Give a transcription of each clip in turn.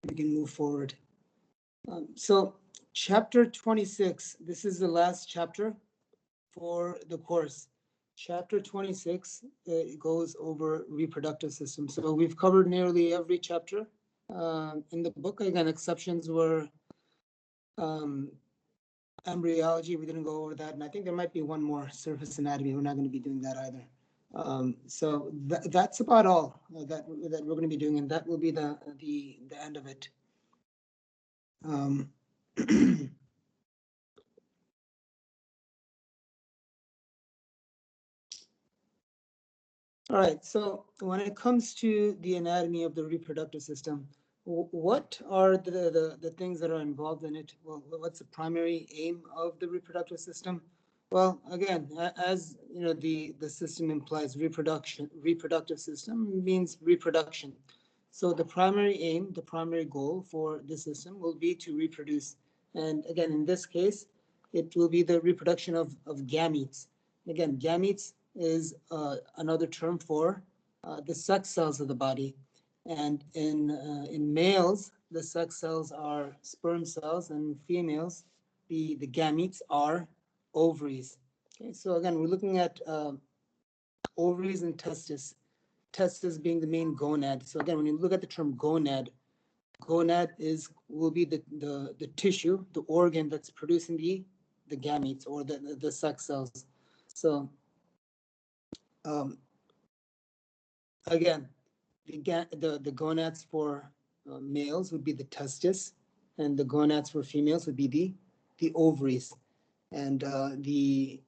we can move forward. So chapter 26, this is the last chapter for the course. Chapter 26 goes over reproductive system. So we've covered nearly every chapter in the book. Again, exceptions were embryology. We didn't go over that. And I think there might be one more, surface anatomy. We're not going to be doing that either. So that's about all that we're going to be doing, and that will be the end of it. All right, so when it comes to the anatomy of the reproductive system, what are the things that are involved in it? Well, what's the primary aim of the reproductive system? Well, again, as you know, the system implies reproductive system means reproduction. So the primary aim, the primary goal for the system will be to reproduce. And again, in this case, it will be the reproduction of gametes. Again, gametes is another term for the sex cells of the body. And in males, the sex cells are sperm cells, and females, the gametes are ovaries. Okay, so again, we're looking at ovaries and testis. Testis being the main gonad. So again, when you look at the term gonad will be the tissue, the organ that's producing the gametes or the sex cells. So again, the gonads for males would be the testis, and the gonads for females would be the ovaries, and the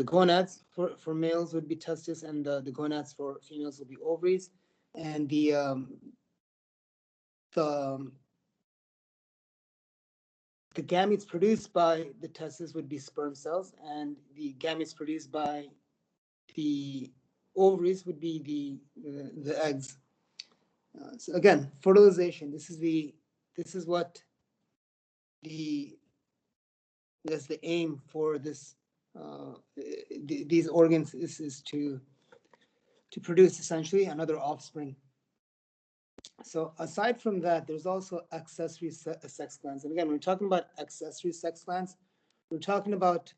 gonads for males would be testis, and the gonads for females would be ovaries, and the gametes produced by the testis would be sperm cells, and the gametes produced by the ovaries would be the eggs. So again, fertilization. This is what the aim for this these organs is to produce essentially another offspring. So aside from that, there's also accessory sex glands. And again, when we're talking about accessory sex glands, we're talking about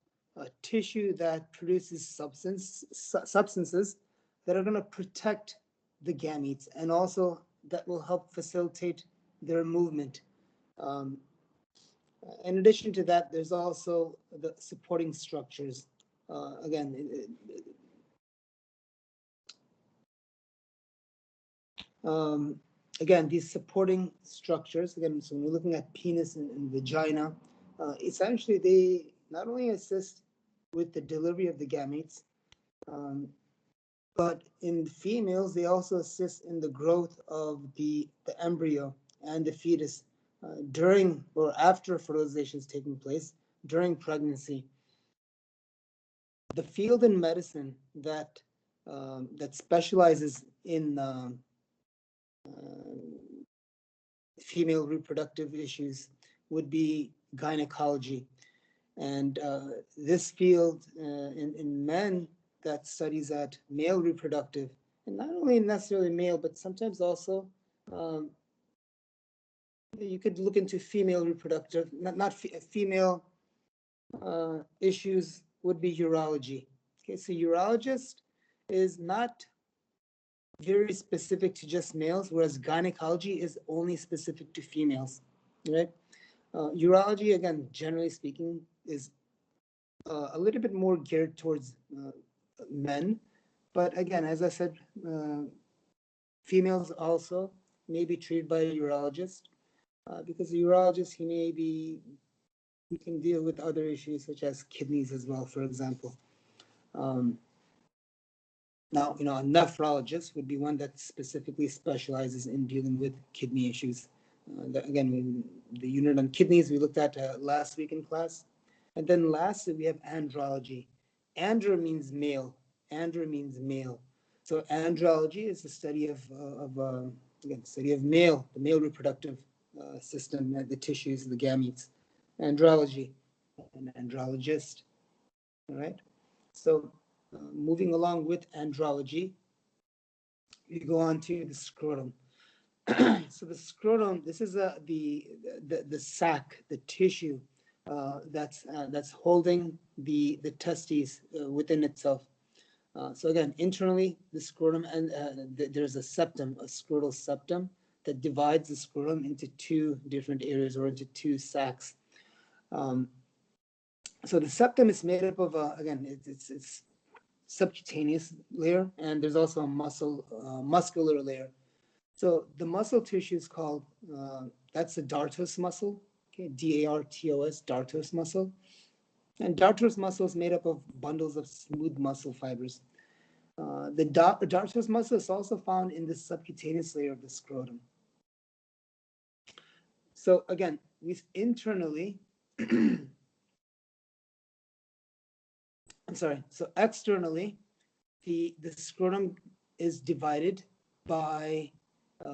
tissue that produces substances that are going to protect the gametes, and also that will help facilitate their movement. In addition to that, there's also the supporting structures. Again, these supporting structures, again, so when we're looking at penis and vagina, essentially they not only assist with the delivery of the gametes, but in females, they also assist in the growth of the embryo and the fetus during or after fertilization is taking place, during pregnancy. The field in medicine that specializes in female reproductive issues would be gynecology. And this field in men that studies at male reproductive, and not only necessarily male, but sometimes also you could look into female reproductive, not female issues would be urology. Okay, so urologist is not very specific to just males, whereas gynecology is only specific to females, right? Urology, again, generally speaking, is a little bit more geared towards men. But again, as I said, females also may be treated by a urologist because the urologist, he can deal with other issues such as kidneys as well, for example. Now, a nephrologist would be one that specifically specializes in dealing with kidney issues. Again, the unit on kidneys we looked at last week in class. And then lastly, we have andrology. Andro means male. Andro means male. So andrology is the study of male, the male reproductive system, the tissues, the gametes. Andrology, an andrologist. All right. So moving along with andrology, we go on to the scrotum. So the scrotum, this is the sac, the tissue that's holding the testes within itself. So again, internally, the scrotum, and there's a septum, a scrotal septum, that divides the scrotum into two different areas or into two sacs. So the septum is made up of, again, it's subcutaneous layer, and there's also a muscular layer. So the muscle tissue is called, that's the dartos muscle, okay, D-A-R-T-O-S, dartos muscle. And dartos muscle is made up of bundles of smooth muscle fibers. The dartos muscle is also found in the subcutaneous layer of the scrotum. So again, internally, I'm sorry, so externally, the scrotum is divided by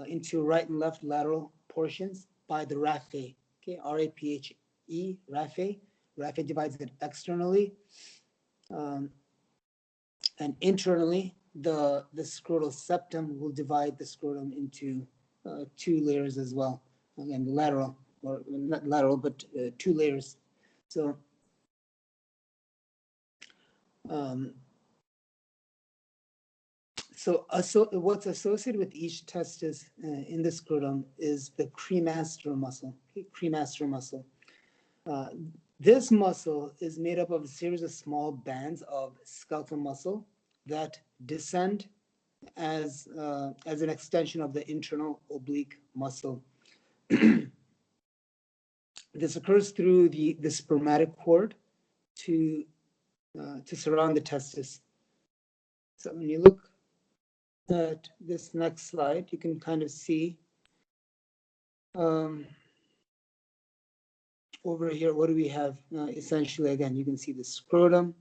into right and left lateral portions by the raphe, okay, R-A-P-H-E, raphe. Raphe divides it externally, and internally, the scrotal septum will divide the scrotum into two layers as well. Again, lateral, or not lateral, but two layers. So, what's associated with each testis in the scrotum is the cremaster muscle. Okay, cremaster muscle. This muscle is made up of a series of small bands of skeletal muscle that descend as an extension of the internal oblique muscle. This occurs through the spermatic cord to surround the testis. So when you look at this next slide, you can kind of see over here, what do we have? Essentially, again, you can see the scrotum.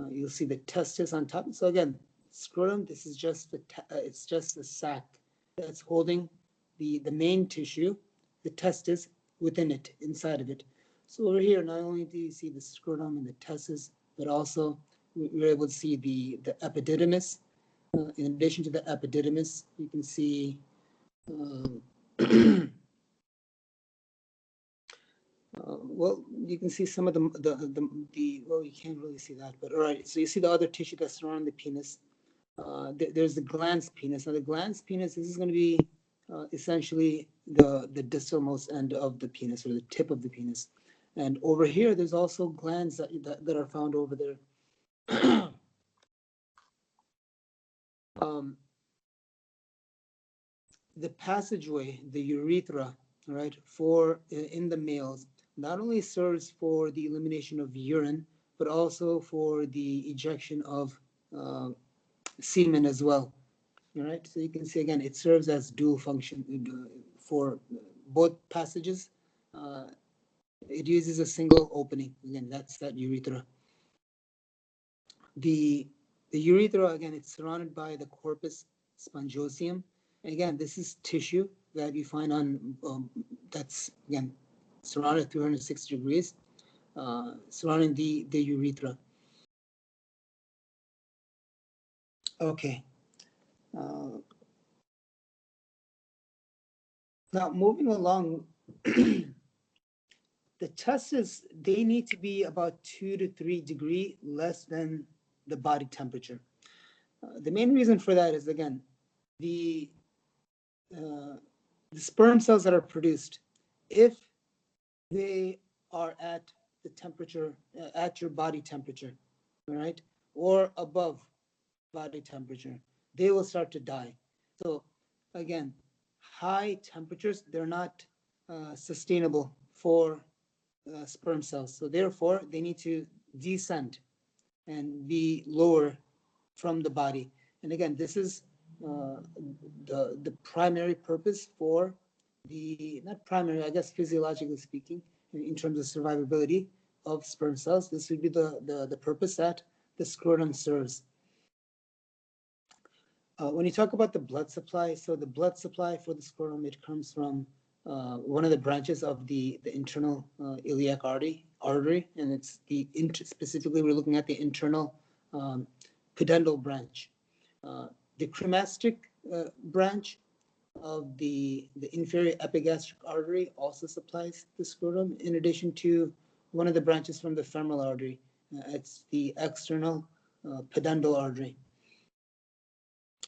You'll see the testis on top. So again, scrotum, this is just it's just the sac that's holding the main tissue, the testis, within it, inside of it. So over here, not only do you see the scrotum and the testis, but also we're able to see the epididymis. In addition to the epididymis, you can see well, you can see some of the well, you can't really see that, but all right. So you see the other tissue that's surrounding the penis. There's the glans penis. Now the glans penis, this is going to be essentially the distalmost end of the penis, or the tip of the penis. And over here, there's also glands that are found over there. The passageway, the urethra, right, for in the males, not only serves for the elimination of urine, but also for the ejection of semen as well. All right, so you can see again, it serves as dual function for both passages. It uses a single opening. Again, that's that urethra. The urethra, again, it's surrounded by the corpus spongiosum. And again, this is tissue that you find on, that's, again, surrounded 360 degrees, surrounding the urethra. Okay. Now, moving along, the testes, they need to be about 2 to 3 degrees less than the body temperature. The main reason for that is, again, the sperm cells that are produced, if they are at the temperature, at your body temperature, all right, or above body temperature, they will start to die. So again, high temperatures, they're not sustainable for sperm cells. So therefore, they need to descend and be lower from the body. And again, this is the primary purpose for not primary, I guess physiologically speaking, in terms of survivability of sperm cells, this would be the purpose that the scrotum serves. When you talk about the blood supply, so the blood supply for the scrotum, it comes from one of the branches of the internal iliac artery, and it's specifically we're looking at the internal pudendal branch. The cremastic branch of the inferior epigastric artery also supplies the scrotum, in addition to one of the branches from the femoral artery. It's the external pudendal artery.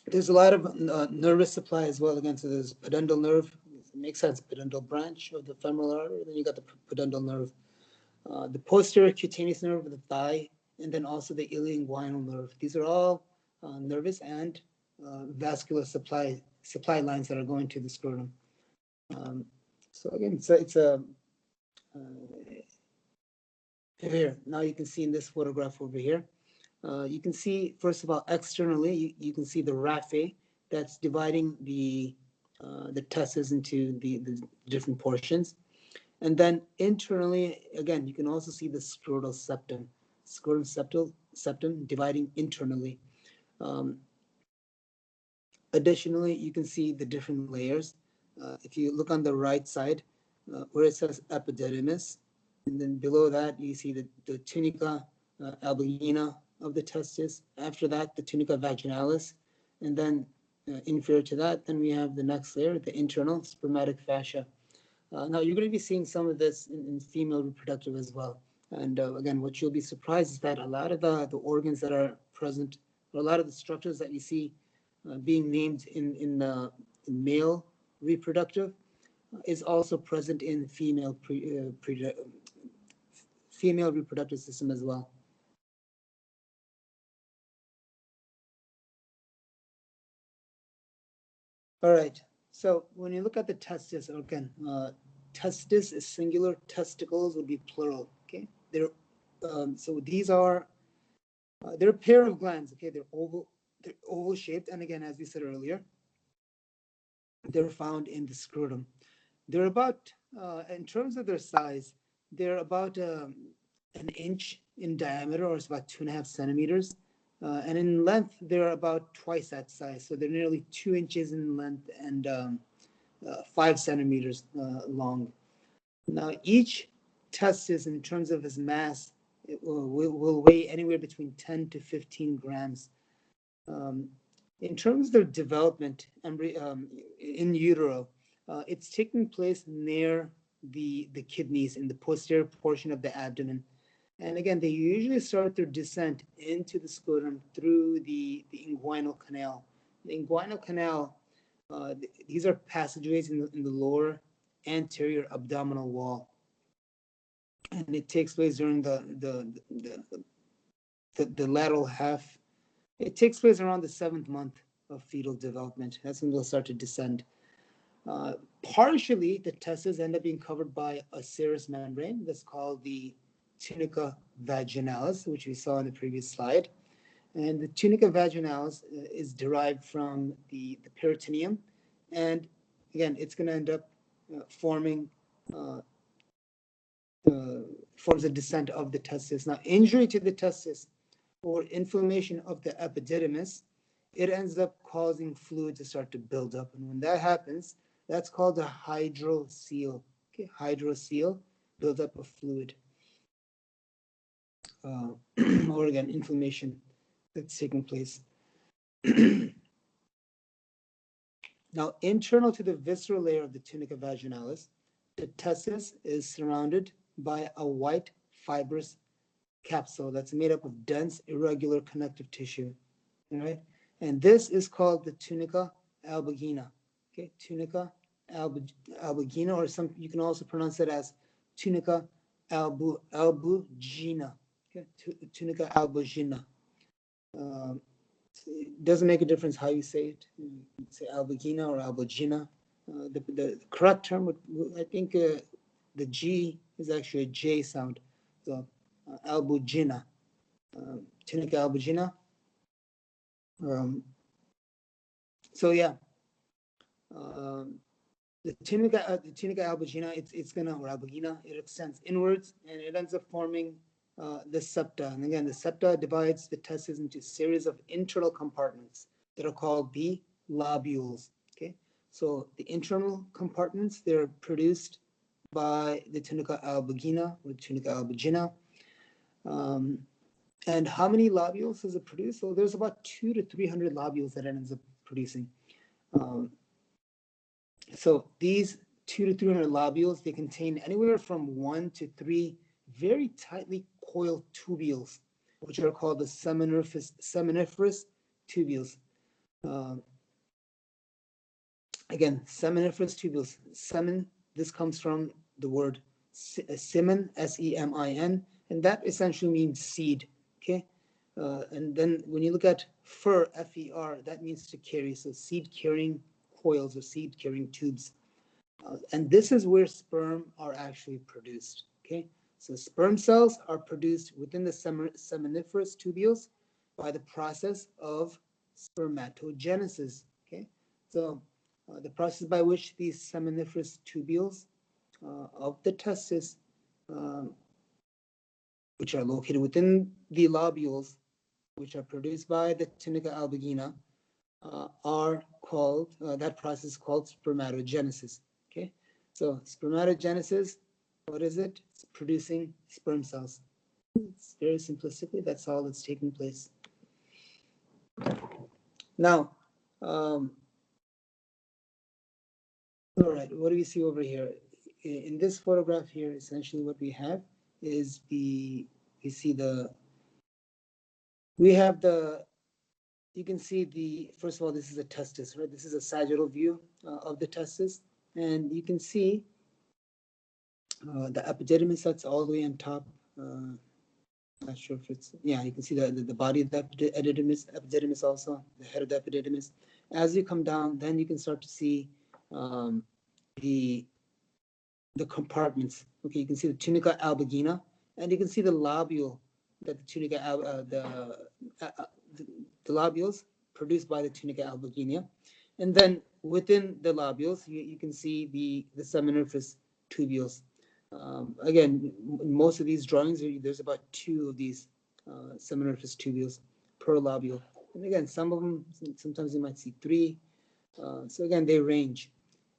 There's a lot of nervous supply as well. Again, so there's pudendal nerve. It makes sense, pudendal branch of the femoral artery. Then you got the pudendal nerve. The posterior cutaneous nerve of the thigh, and then also the ilioinguinal nerve. These are all nervous and vascular supply lines that are going to the scrotum. So again, it's a here. Now you can see in this photograph over here, you can see, first of all, externally, you can see the raphe that's dividing the testes into the different portions. And then internally, again, you can also see the scrotal septum dividing internally. Additionally, you can see the different layers. If you look on the right side, where it says epididymis, and then below that, you see the tunica albuginea of the testis. After that, the tunica vaginalis. And then inferior to that, then we have the next layer, the internal spermatic fascia. Now, you're going to be seeing some of this in female reproductive as well. And again, what you'll be surprised is that a lot of the organs that are present, or a lot of the structures that you see being named in male reproductive is also present in female female reproductive system as well. All right, so when you look at the testis, again, testis is singular, testicles would be plural, okay? So these are, they're a pair of glands, okay? They're oval shaped, and again, as we said earlier, they're found in the scrotum. They're about, in terms of their size, they're about an inch in diameter, or it's about 2.5 centimeters. And in length, they're about twice that size. So they're nearly 2 inches in length and 5 centimeters long. Now, each testis, in terms of its mass, it will weigh anywhere between 10 to 15 grams. In terms of their development in utero, it's taking place near the kidneys in the posterior portion of the abdomen. And again, they usually start their descent into the scrotum through the inguinal canal. The inguinal canal, these are passageways in the lower anterior abdominal wall. And it takes place during the lateral half. It takes place around the 7th month of fetal development. That's when they'll start to descend. Partially, the testes end up being covered by a serous membrane that's called the tunica vaginalis, which we saw in the previous slide. And the tunica vaginalis is derived from the peritoneum. And again, it's going to end up forming forms a descent of the testis. Now, injury to the testis or inflammation of the epididymis, it ends up causing fluid to start to build up. And when that happens, that's called a hydrocele. Okay, hydrocele, build up of fluid. Or again, inflammation that's taking place. Now, internal to the visceral layer of the tunica vaginalis, the testis is surrounded by a white fibrous capsule that's made up of dense, irregular connective tissue. All right, and this is called the tunica albugina. Okay, tunica albugina, or some you can also pronounce it as tunica albugina. Okay, tunica albugina. It doesn't make a difference how you say it. You say albugina or albugina. The correct term would, I think, the G is actually a J sound. So albugina, tunica albugina. So yeah, the tunica albugina, it's gonna, or albugina, it extends inwards and it ends up forming the septa. And again, the septa divides the testis into a series of internal compartments that are called the lobules. Okay, so the internal compartments, they're produced by the tunica albugina or tunica albugina. And how many lobules does it produce? So there's about 200 to 300 lobules that it ends up producing. Um, so these 200 to 300 lobules, they contain anywhere from 1 to 3 very tightly coiled tubules, which are called the seminiferous tubules. Again, seminiferous tubules. Semin, this comes from the word semen, S-E-M-I-N, and that essentially means seed, okay? And then when you look at fer, F-E-R, that means to carry, so seed-carrying coils or seed-carrying tubes. And this is where sperm are actually produced, okay? So sperm cells are produced within the seminiferous tubules by the process of spermatogenesis, okay? So the process by which these seminiferous tubules of the testis, which are located within the lobules, which are produced by the tunica albuginea, are called, that process is called spermatogenesis, okay? So spermatogenesis, what is it? It's producing sperm cells. It's very simplistically, that's all that's taking place. Now, all right, what do we see over here? In this photograph here, essentially what we have is you can see first of all, this is a testis, right? This is a sagittal view of the testis, and you can see the epididymis that's all the way on top. Not sure if it's, yeah, you can see the body of the epididymis also, the head of the epididymis. As you come down, then you can start to see the compartments. Okay, you can see the tunica albuginea, and you can see the lobule that the tunica the lobules produced by the tunica albuginea, and then within the lobules you can see the seminiferous tubules. Again, in most of these drawings, there's about 2 of these seminiferous tubules per lobule, and again, some of them, sometimes you might see 3. So again, they range.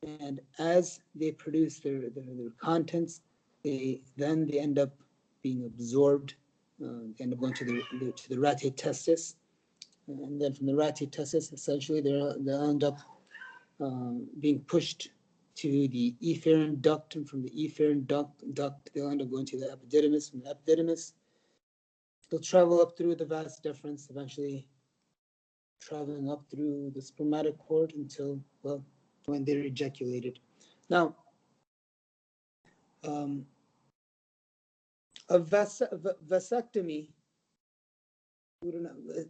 And as they produce their contents, they end up being absorbed, end up going to the rete testis, and then from the rete testis, essentially they'll end up being pushed to the efferent duct, and from the efferent duct they'll end up going to the epididymis. From the epididymis, they'll travel up through the vas deferens, eventually traveling up through the spermatic cord until, well, when they're ejaculated. Now, a vasectomy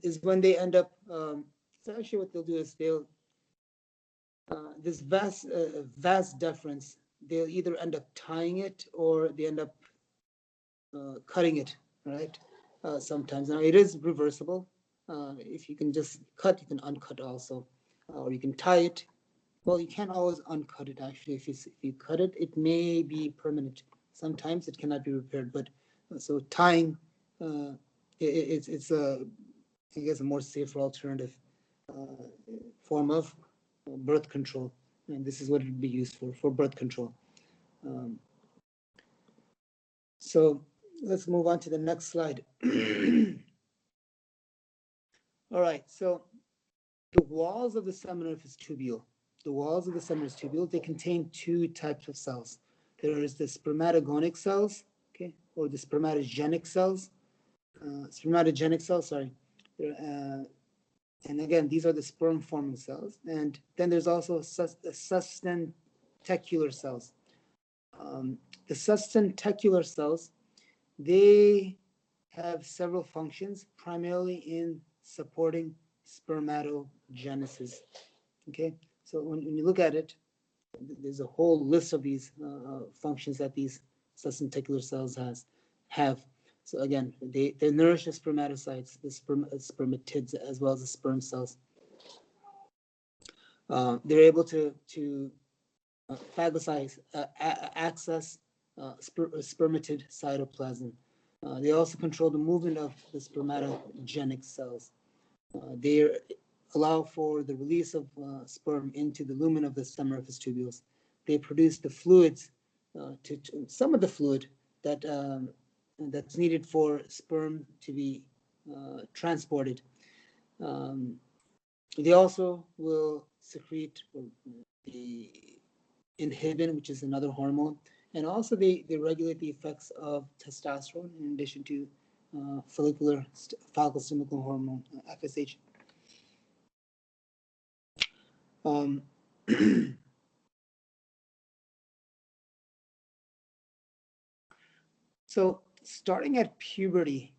is when they end up, so actually what they'll do is this vas deferens, they'll either end up tying it or they end up cutting it, right? Sometimes. Now, it is reversible. If you can just cut, you can uncut also, or you can tie it. Well, you can't always uncut it, actually. If you cut it, it may be permanent. Sometimes it cannot be repaired, but so tying, it's I guess a more safer alternative form of birth control, and this is what it would be used for birth control. So let's move on to the next slide. All right, so the walls of the seminiferous tubule. The walls of the seminiferous tubule, they contain 2 types of cells. There is the spermatogonic cells, okay, or the spermatogenic cells. Sorry. And again, these are the sperm-forming cells. And then there's also Sustan Tecular cells. The Sustan Tecular cells, they have several functions, primarily in supporting spermatogenesis. Okay, so when you look at it, there's a whole list of these functions that these sustentacular cells have. So again, they nourish the spermatocytes, the spermatids, as well as the sperm cells. They're able to phagocyte, access spermatid cytoplasm. They also control the movement of the spermatogenic cells. They allow for the release of sperm into the lumen of the seminiferous tubules. They produce the fluids, some of the fluid that's needed for sperm to be transported. They also will secrete the inhibin, which is another hormone, and also they regulate the effects of testosterone in addition to follicular follicle-stimulating hormone, FSH. So starting at puberty,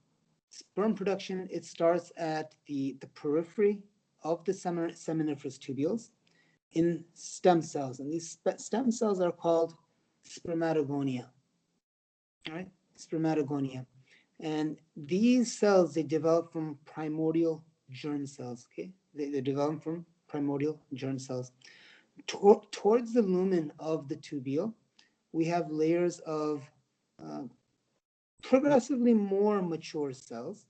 sperm production, it starts at the periphery of the seminiferous tubules in stem cells. And these stem cells are called spermatogonia. All right, spermatogonia. And these cells, they develop from primordial germ cells, okay? They develop from primordial germ cells. Towards the lumen of the tubule, we have layers of progressively more mature cells.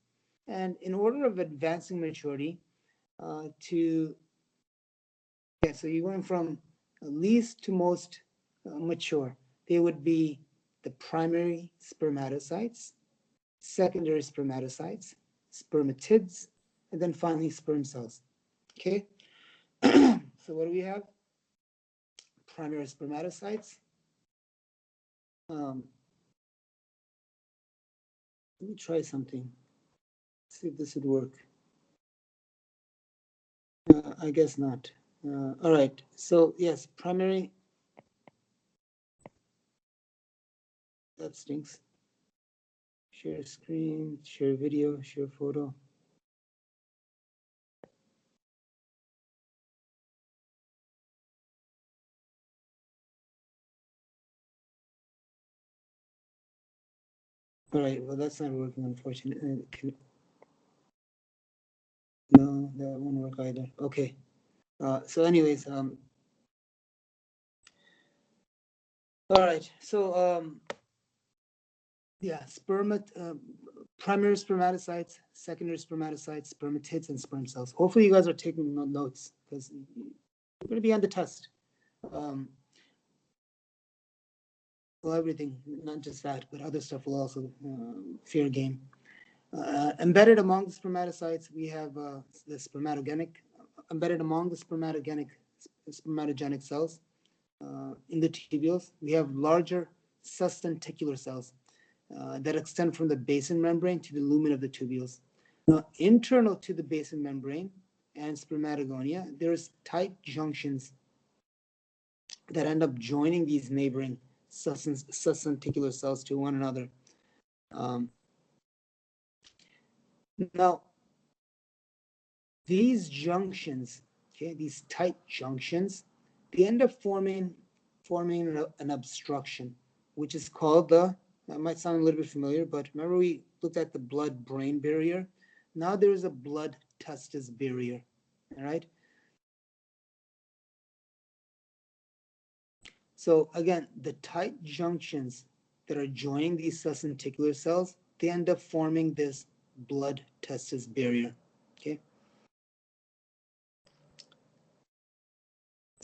And in order of advancing maturity so you're going from least to most mature. They would be the primary spermatocytes, secondary spermatocytes, spermatids, and then finally sperm cells. Okay? So what do we have? Primary spermatocytes. Let me try something. See if this would work. I guess not. All right. So yes, primary. That stinks. Share screen, share video, share photo. All right. Well, that's not working, unfortunately. No, that won't work either. Okay. So anyways, all right. So yeah, primary spermatocytes, secondary spermatocytes, spermatids, and sperm cells. Hopefully you guys are taking notes because you're going to be on the test. Well, everything, not just that, but other stuff will also fair game. Embedded among the spermatocytes, we have the spermatogenic. Embedded among the spermatogenic cells in the tubules, we have larger Sustan Tecular cells that extend from the basement membrane to the lumen of the tubules. Now, internal to the basement membrane and spermatogonia, there's tight junctions that end up joining these neighboring sustanticular cells to one another. Now, these junctions, okay, these tight junctions, they end up forming an obstruction, which is called that might sound a little bit familiar, but remember we looked at the blood-brain barrier? Now there is a blood-testis barrier, all right? So again, the tight junctions that are joining these sustanticular cells, they end up forming this blood-testis barrier, okay?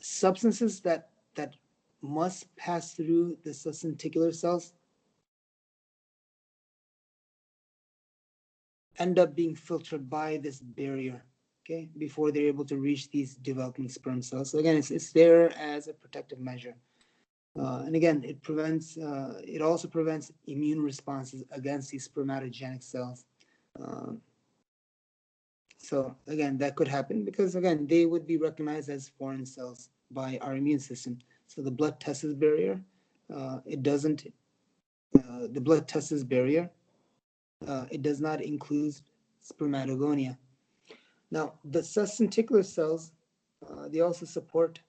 Substances that must pass through the sustanticular cells end up being filtered by this barrier, okay, before they're able to reach these developing sperm cells. So again, it's there as a protective measure. And again, it also prevents immune responses against these spermatogenic cells. So again, that could happen because again, they would be recognized as foreign cells by our immune system. So the blood-testis barrier, it doesn't, the blood-testis barrier, it does not include spermatogonia. Now, the sustanticular cells, they also support,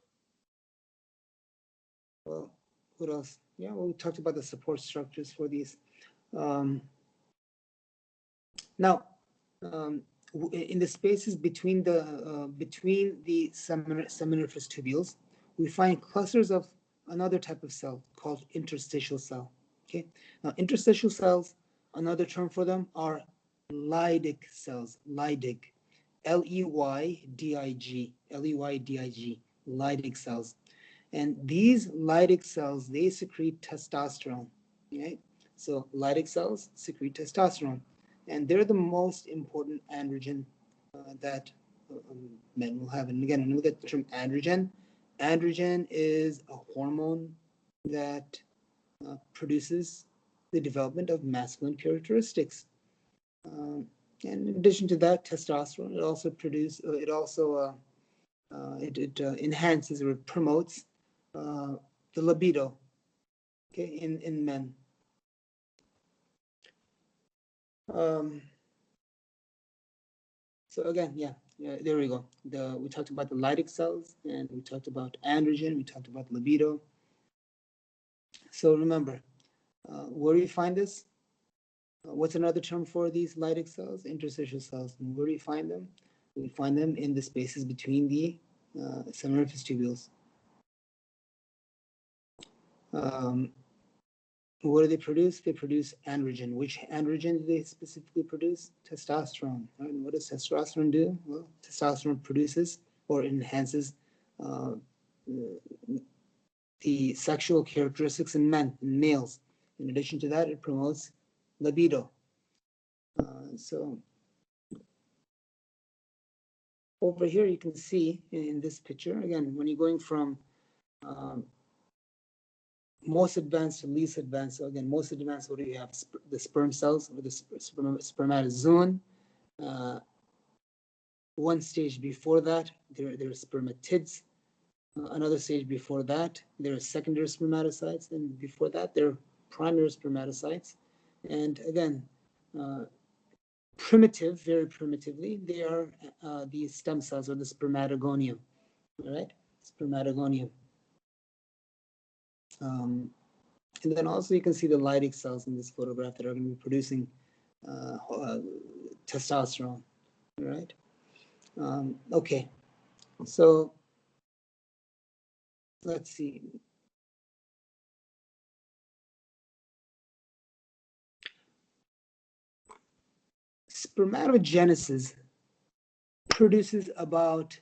well, what else? Yeah, well, we talked about the support structures for these. Now, in the spaces between the seminiferous tubules, we find clusters of another type of cell called interstitial cell. Okay, now interstitial cells, another term for them are Leydig cells. Leydig, Leydig, Leydig cells, and these Leydig cells, they secrete testosterone. Right, so Leydig cells secrete testosterone. And they're the most important androgen that men will have. And again, when we look at the term androgen, androgen is a hormone that produces the development of masculine characteristics. And in addition to that, testosterone, it also enhances or promotes the libido, okay, in men. So again, there we go. We talked about the Leydig cells, and we talked about androgen, we talked about libido. So remember, where do you find this? What's another term for these Leydig cells? Interstitial cells. And where do you find them? We find them in the spaces between the seminiferous tubules. What do they produce? They produce androgen. Which androgen do they specifically produce? Testosterone. Right? And what does testosterone do? Well, testosterone produces or enhances the sexual characteristics in males. In addition to that, it promotes libido. So over here, you can see in this picture, again, when you're going from most advanced to least advanced. So again, most advanced, what do you have? The sperm cells or the spermatozoon. One stage before that, there are spermatids. Another stage before that, there are secondary spermatocytes, and before that, there are primary spermatocytes. And again, very primitively, they are the stem cells or the spermatogonia. All right, spermatogonia. And then also you can see the Leydig cells in this photograph that are going to be producing testosterone, right? Okay, so let's see. Spermatogenesis produces about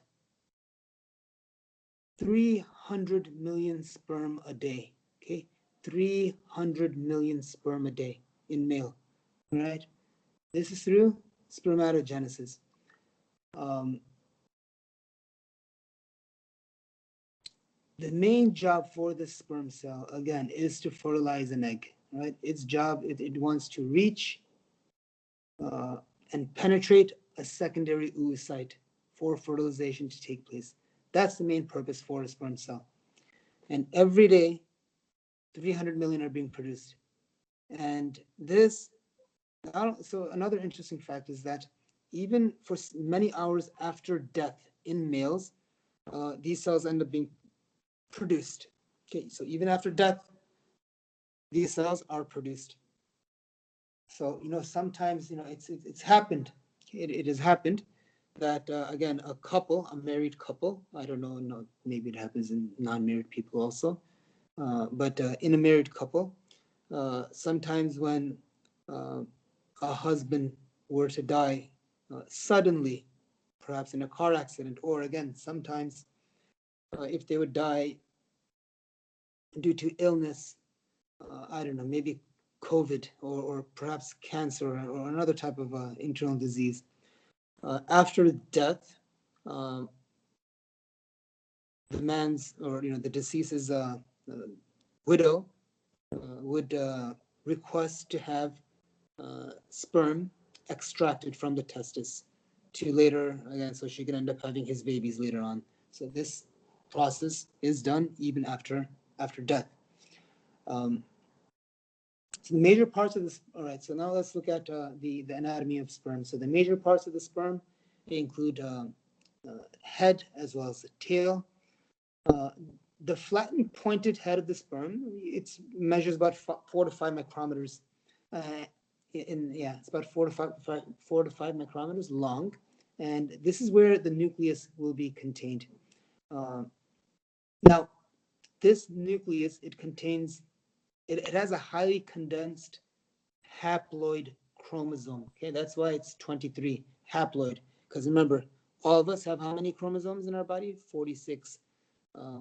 300 million sperm a day, okay? 300 million sperm a day in male, right? This is through spermatogenesis. The main job for the sperm cell, again, is to fertilize an egg, right? Its job, it wants to reach and penetrate a secondary oocyte for fertilization to take place. That's the main purpose for a sperm cell. And every day, 300 million are being produced. And this, so another interesting fact is that even for many hours after death in males, these cells end up being produced. Okay, so even after death, these cells are produced. So, sometimes, it's happened. It has happened that, again, a married couple, I don't know, no, maybe it happens in non-married people also, but in a married couple, sometimes when a husband were to die suddenly, perhaps in a car accident, or again, sometimes if they would die due to illness, I don't know, maybe COVID or perhaps cancer or another type of internal disease. After death, the man's or the deceased's widow would request to have sperm extracted from the testis to later, again, so she can end up having his babies later on. So this process is done even after death. So the major parts of this, all right, so now let's look at the anatomy of sperm. So the major parts of the sperm, they include head as well as the tail. The flattened pointed head of the sperm, it measures about 4 to 5 micrometers. It's about 4 to 5 micrometers long. And this is where the nucleus will be contained. Now, this nucleus, it has a highly condensed haploid chromosome. Okay, that's why it's 23 haploid. Because remember, all of us have how many chromosomes in our body? 46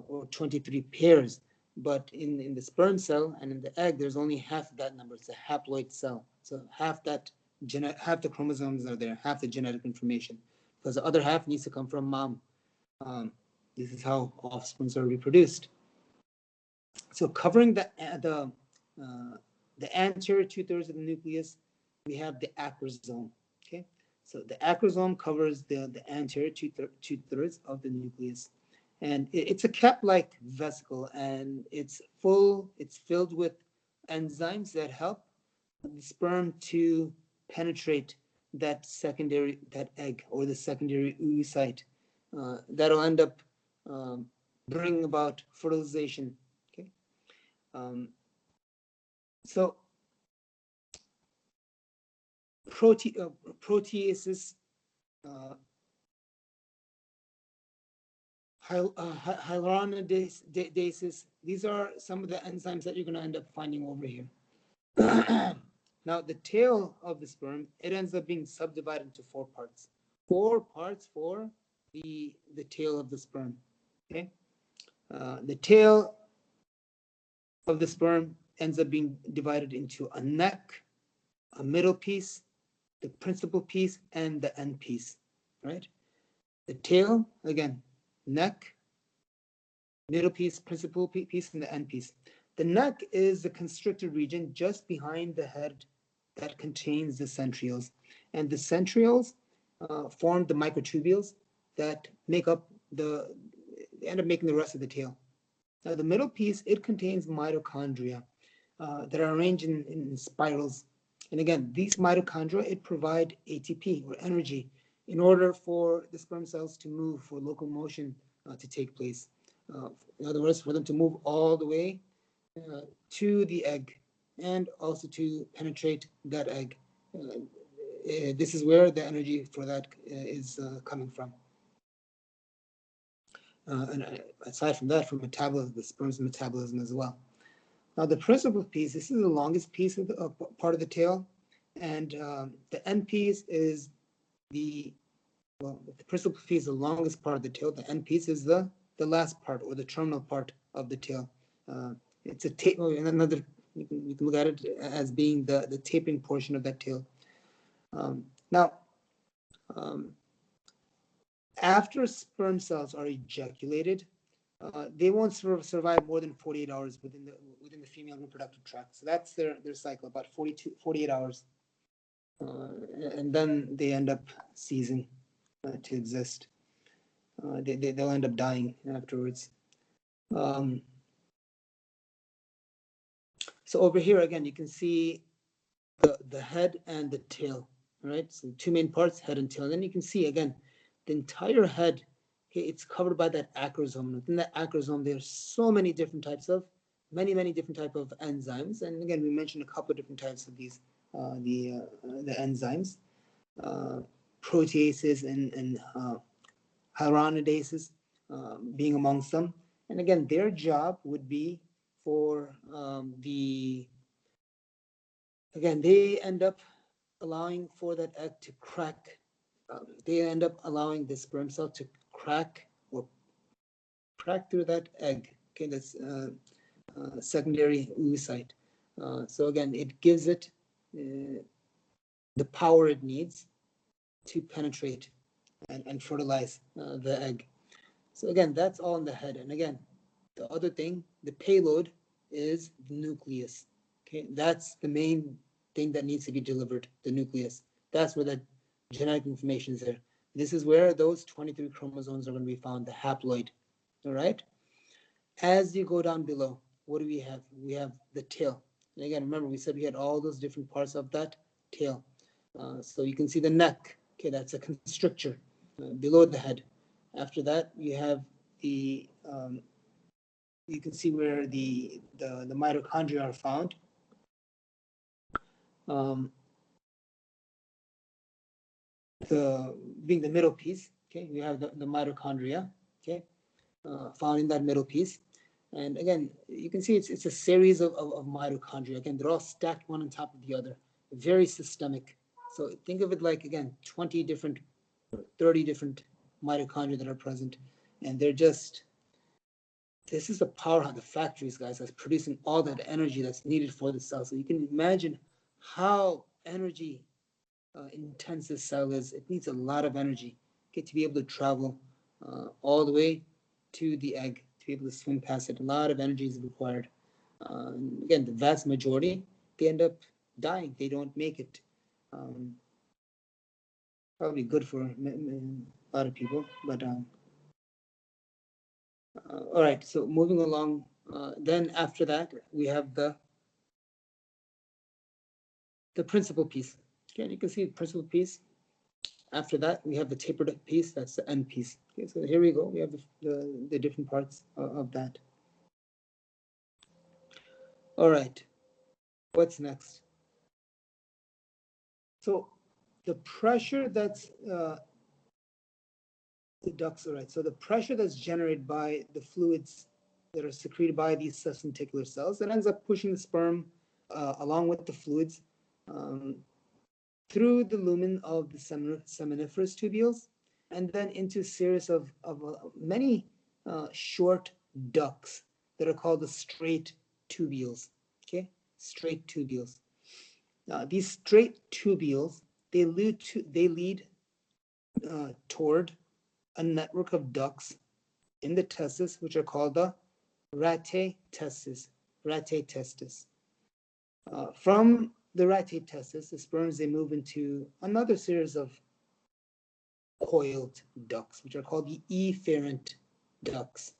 or 23 pairs. But in the sperm cell and in the egg, there's only half of that number. It's a haploid cell. So half the chromosomes are there, half the genetic information. because the other half needs to come from mom. This is how offsprings are reproduced. So covering the anterior 2/3 of the nucleus, we have the acrosome. Okay, so the acrosome covers the anterior 2/3 of the nucleus, and it's a cap-like vesicle, and it's filled with enzymes that help the sperm to penetrate that egg or the secondary oocyte. That'll end up bringing about fertilization. Okay, so proteases, hyaluronadases, these are some of the enzymes that you're going to end up finding over here. Now, the tail of the sperm, it ends up being subdivided into 4 parts. 4 parts for the tail of the sperm. Okay, the tail of the sperm ends up being divided into a neck, a middle piece, the principal piece, and the end piece. Right? The tail, again, neck, middle piece, principal piece, and the end piece. The neck is the constricted region just behind the head that contains the centrioles. And the centrioles form the microtubules that make up end up making the rest of the tail. Now, the middle piece, it contains mitochondria that are arranged in spirals. And again, these mitochondria, it provide ATP or energy in order for the sperm cells to move, for locomotion to take place. In other words, for them to move all the way to the egg and also to penetrate that egg. This is where the energy for that is coming from. And aside from that, from metabolism, the sperm's metabolism as well. Now, the principal piece, this is the longest piece of the part of the tail, and the end piece is the principal piece is the longest part of the tail. The end piece is the last part or the terminal part of the tail. It's a tape. Another you can look at it as being the tapering portion of that tail. Now, after sperm cells are ejaculated, they won't survive more than 48 hours within the female reproductive tract. So that's their cycle, about 48 hours, and then they end up ceasing to exist. They'll end up dying afterwards. So over here again, you can see the head and the tail. Right, so 2 main parts, head and tail. And then you can see again the entire head. Okay, it's covered by that acrosome. Within that acrosome, there's so many different types of many different type of enzymes. And again, we mentioned a couple of different types of these the enzymes, proteases and hyaluronadases being amongst them. And again, their job would be for they end up allowing for that egg to crack. They end up allowing the sperm cell to crack through that egg. Okay, that's secondary oocyte. So again, it gives it the power it needs to penetrate and fertilize the egg. So again, that's all in the head. And again, the other thing, the payload is the nucleus. Okay, that's the main thing that needs to be delivered, the nucleus. That's where the genetic information is there. This is where those 23 chromosomes are going to be found, the haploid. All right. As you go down below, what do we have? We have the tail. And again, remember, we said we had all those different parts of that tail. So you can see the neck. Okay, that's a constrictor below the head. After that, you have the you can see where the mitochondria are found. Being the middle piece, okay, we have the mitochondria, okay, found in that middle piece. And again, you can see it's a series of mitochondria. Again, they're all stacked one on top of the other, very systemic. So think of it like, again, 20 different, 30 different mitochondria that are present. And they're just, this is the powerhouse, the factories, guys, that's producing all that energy that's needed for the cell. So you can imagine how energy intense this cell is. It needs a lot of energy. to be able to travel all the way to the egg, to be able to swim past it. A lot of energy is required. Again, the vast majority, they end up dying. They don't make it. Probably good for a lot of people, but all right. So moving along, then after that we have the principal piece. Okay, you can see the principal piece. After that, we have the tapered piece. That's the end piece. Okay, so here we go. We have the different parts of that. All right. What's next? So the pressure that's the ducts, all right. So the pressure that's generated by the fluids that are secreted by these subtenticular cells, that ends up pushing the sperm along with the fluids through the lumen of the seminiferous tubules, and then into a series of many short ducts that are called the straight tubules. Okay, straight tubules. These straight tubules, they lead toward a network of ducts in the testis, which are called the ratae testis. Ratae testis. From the ratae testis, the sperms, they move into another series of coiled ducts, which are called the efferent ducts.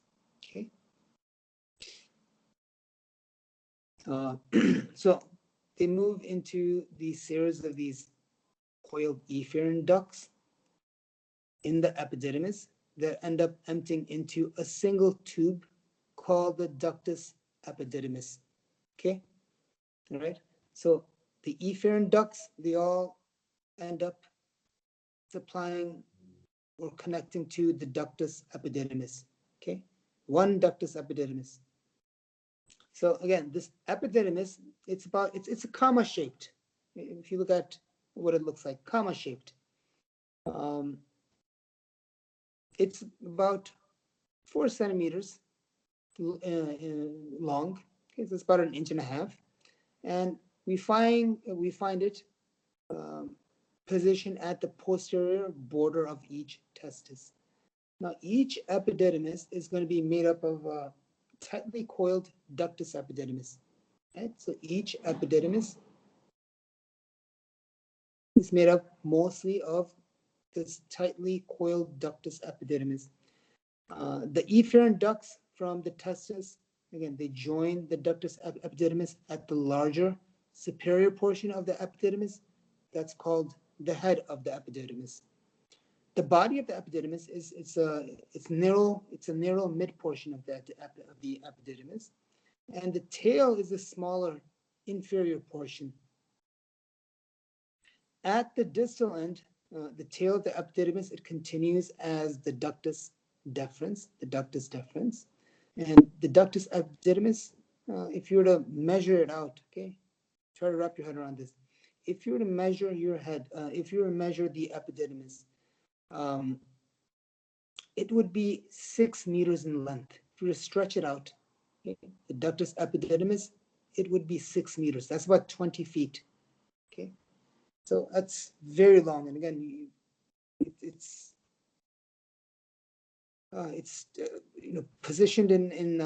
Okay. So they move into the series of these coiled efferent ducts in the epididymis that end up emptying into a single tube called the Ductus Epididymis. Okay, all right. So the efferent ducts, they all end up supplying or connecting to the Ductus Epididymis. Okay, one Ductus Epididymis. So again, this epididymis, it's a comma shaped. If you look at what it looks like, comma shaped. It's about 4 centimeters long. Okay, so it's about 1.5 inches, and we find it positioned at the posterior border of each testis. Now, each epididymis is going to be made up of a tightly coiled ductus epididymis. Right? So each epididymis is made up mostly of this tightly coiled ductus epididymis. The efferent ducts from the testis, again, they join the ductus epididymis at the larger superior portion of the epididymis. That's called the head of the epididymis. The body of the epididymis it's a narrow mid portion of the epididymis, and the tail is a smaller inferior portion. At the distal end, the tail of the epididymis, it continues as the Ductus Deferens, and the Ductus Epididymis. If you were to measure it out, okay, try to wrap your head around this. If you were to measure your head, if you were to measure the epididymis, it would be 6 meters in length. If you were to stretch it out, okay, the Ductus Epididymis, it would be 6 meters. That's about 20 feet. Okay, so that's very long. And again, it's positioned in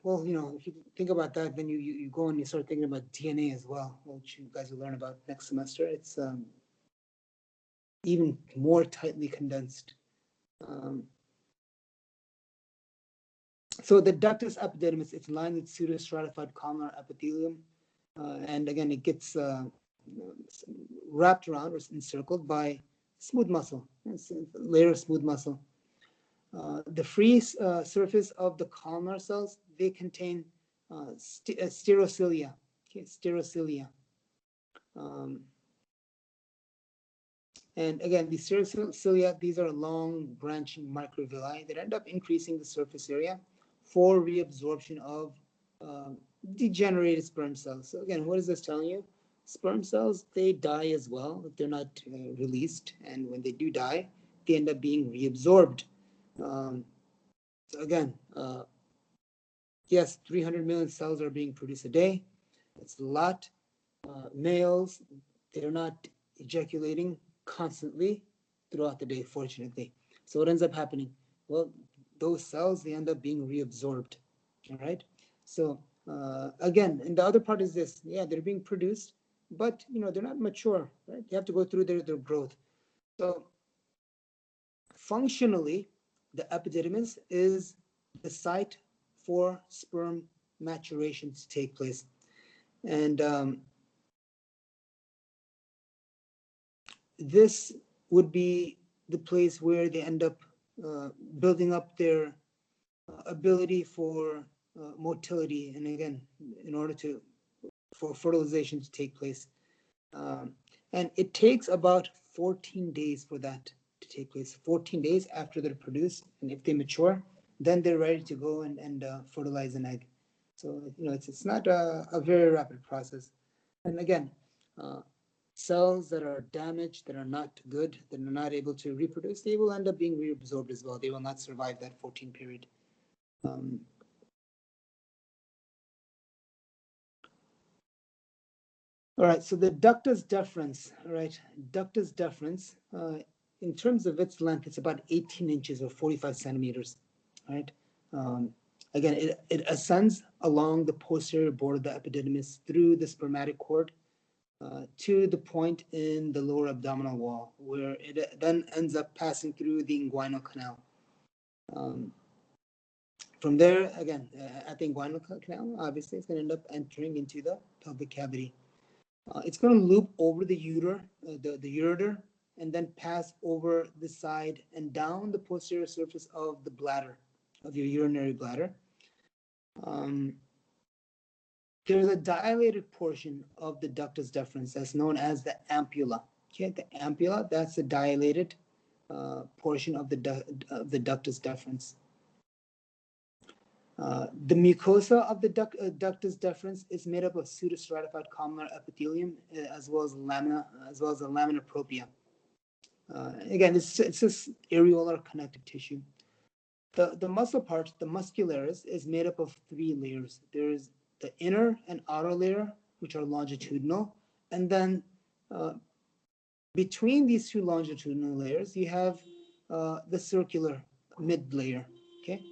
well, if you think about that, then you go and you start thinking about DNA as well, which you guys will learn about next semester. It's even more tightly condensed. So the ductus epididymis, it's lined with pseudostratified columnar epithelium, and again, it gets wrapped around or encircled by smooth muscle. It's a layer of smooth muscle. The free surface of the columnar cells, they contain sterocilia. Okay, sterocilia. And again, the sterocilia, these are long branching microvilli that end up increasing the surface area for reabsorption of degenerated sperm cells. So again, what is this telling you? Sperm cells, they die as well if they're not released, and when they do die, they end up being reabsorbed. So again, yes, 300 million cells are being produced a day. That's a lot. Males, they're not ejaculating constantly throughout the day, fortunately. So what ends up happening? Well, those cells, they end up being reabsorbed. All right. So again, and the other part is this: yeah, they're being produced, but they're not mature, right? They have to go through their growth. So functionally, the epididymis is the site for sperm maturation to take place, and this would be the place where they end up building up their ability for motility, and again, in order for fertilization to take place. And it takes about 14 days for that to take place. 14 days after they're produced, and if they mature, then they're ready to go and fertilize an egg. So it's not a very rapid process. And again, cells that are damaged, that are not good, that are not able to reproduce, they will end up being reabsorbed as well. They will not survive that 14 period. All right, so the ductus deferens, all right, ductus deferens, in terms of its length, it's about 18 inches or 45 centimeters, all right? Again, it ascends along the posterior border of the epididymis through the spermatic cord to the point in the lower abdominal wall, where it then ends up passing through the inguinal canal. From there, again, at the inguinal canal, obviously, it's going to end up entering into the pelvic cavity. It's going to loop over the ureter, and then pass over the side and down the posterior surface of the bladder, of your urinary bladder. There's a dilated portion of the ductus deferens that's known as the ampulla. Okay, the ampulla, that's the dilated portion of the ductus deferens. The mucosa of the ductus deferens is made up of pseudostratified columnar epithelium as well as the lamina propria. Again, it's just areolar connective tissue. The muscle part, the muscularis, is made up of 3 layers. There's the inner and outer layer, which are longitudinal, and then between these 2 longitudinal layers, you have the circular mid layer. Okay.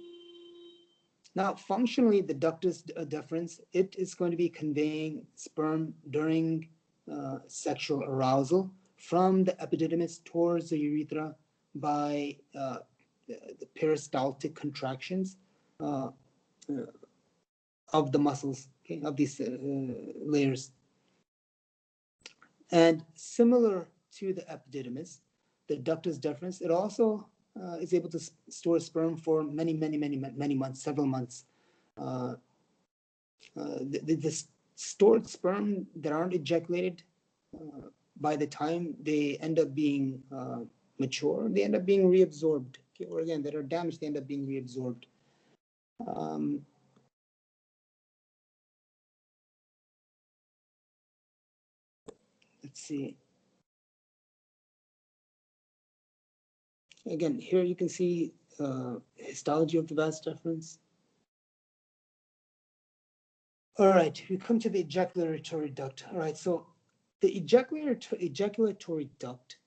Now, functionally, the ductus deferens, it is going to be conveying sperm during sexual arousal from the epididymis towards the urethra by the peristaltic contractions of the muscles, okay, of these layers. And similar to the epididymis, the ductus deferens, it also is able to store sperm for many months, several months. The stored sperm that aren't ejaculated, by the time they end up being mature, they end up being reabsorbed. Okay? Or again, that are damaged, they end up being reabsorbed. Let's see. Again, here you can see histology of the vas deferens. All right, we come to the ejaculatory duct. All right, so the ejaculatory duct,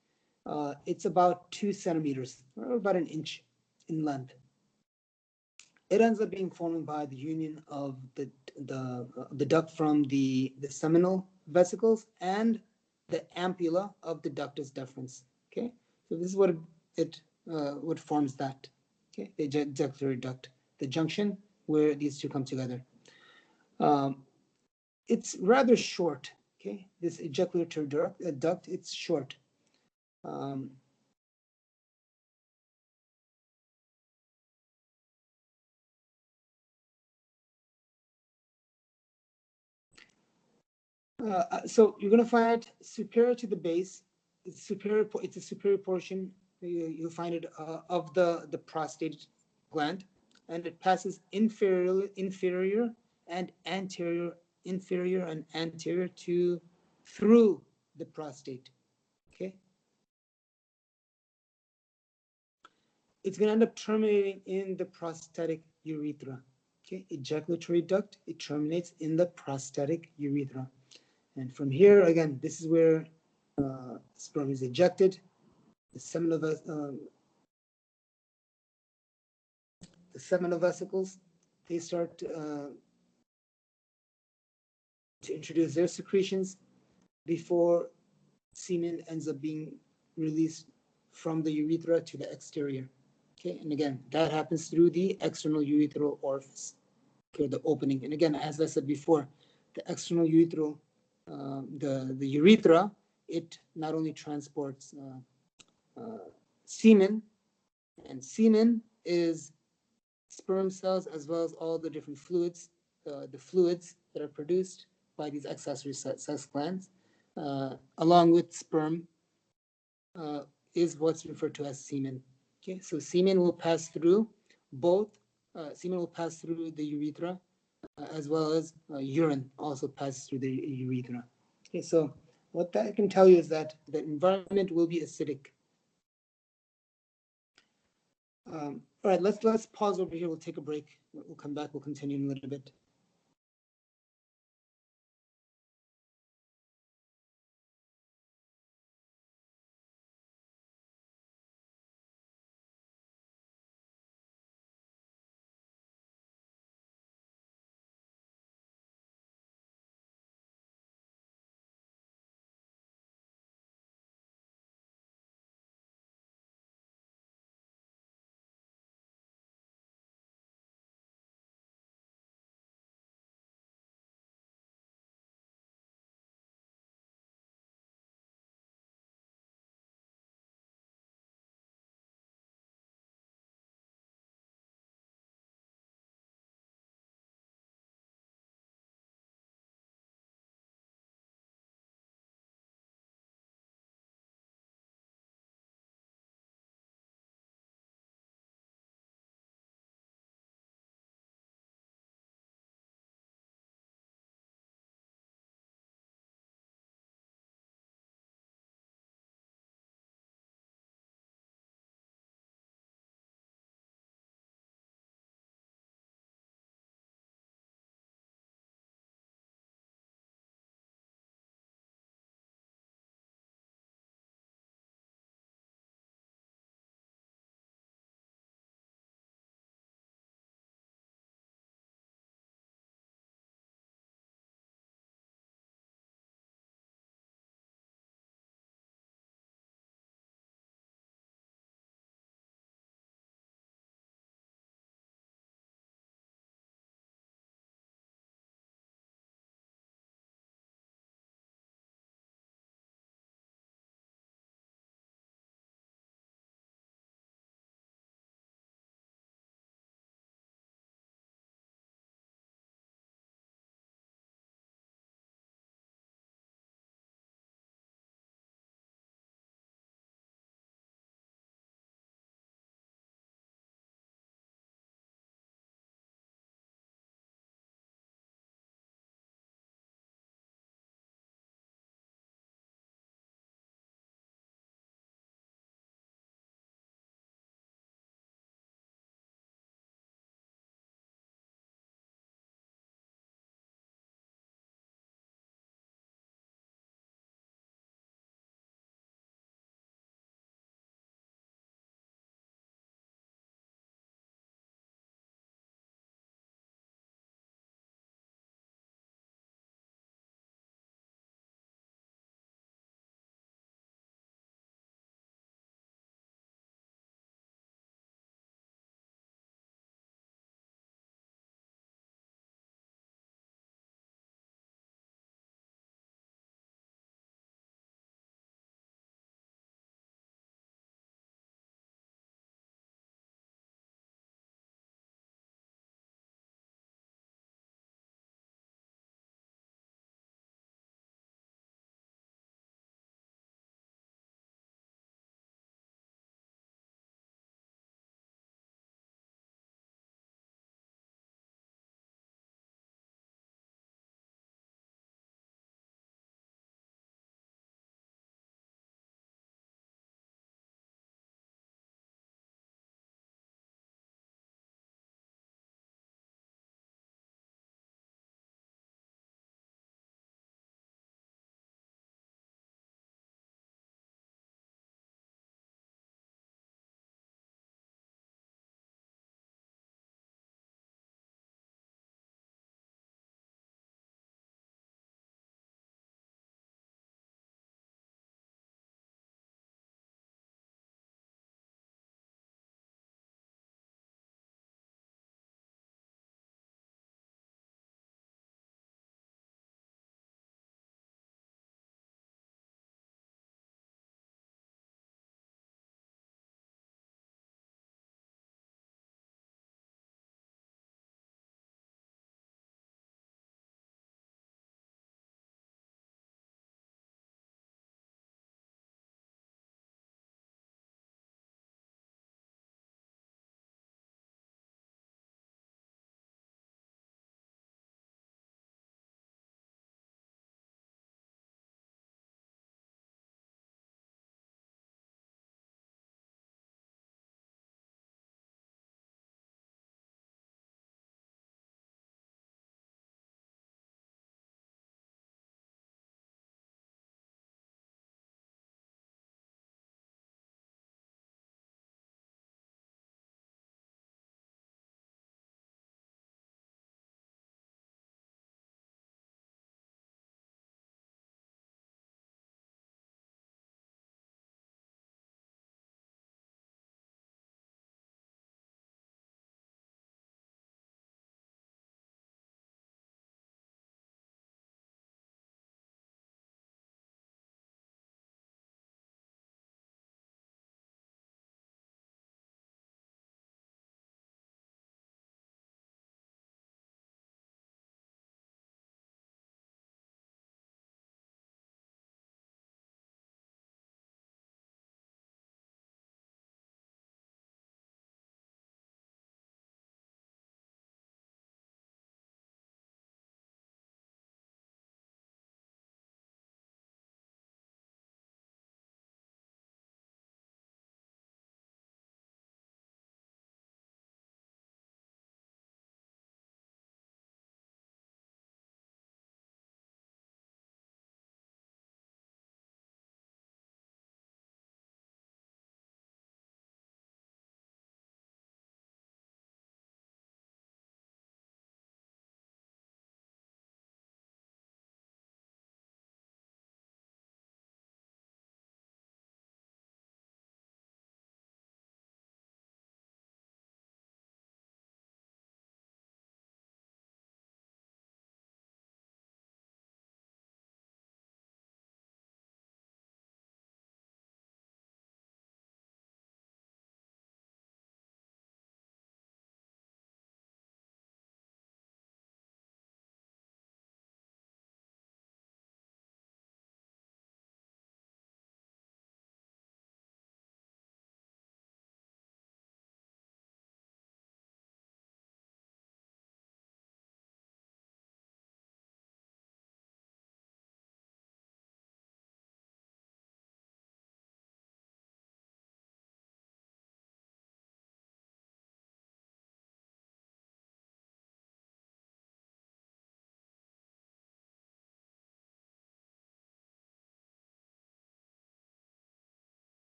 it's about 2 centimeters, or about an inch in length. It ends up being formed by the union of the duct from the seminal vesicles and the ampulla of the ductus deferens. Okay, so this is what forms that. Okay, the ejaculatory duct, the junction where these 2 come together. It's rather short. Okay, this ejaculatory duct, it's short. So you're going to find it superior to the base. It's a superior portion. You'll find it of the prostate gland, and it passes inferior and anterior to through the prostate. Okay. It's going to end up terminating in the prostatic urethra. Okay, ejaculatory duct, it terminates in the prostatic urethra. And from here, again, this is where sperm is ejected. The seminal seminal vesicles, they start to introduce their secretions before semen ends up being released from the urethra to the exterior. Okay, and again, that happens through the external urethral orifice, okay, the opening. And again, as I said before, the external urethral, the urethra, it not only transports semen, and semen is sperm cells as well as all the different fluids, the fluids that are produced by these accessory sex glands, along with sperm, is what's referred to as semen. Okay, so semen will pass through both. Semen will pass through the urethra, as well as urine also passes through the urethra. Okay, so what that can tell you is that the environment will be acidic. All right, let's pause over here. We'll take a break. We'll come back. We'll continue in a little bit.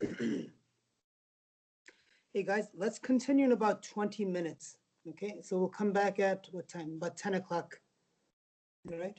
Hey guys, let's continue in about 20 minutes. Okay, so we'll come back at what time? About 10 o'clock. All right.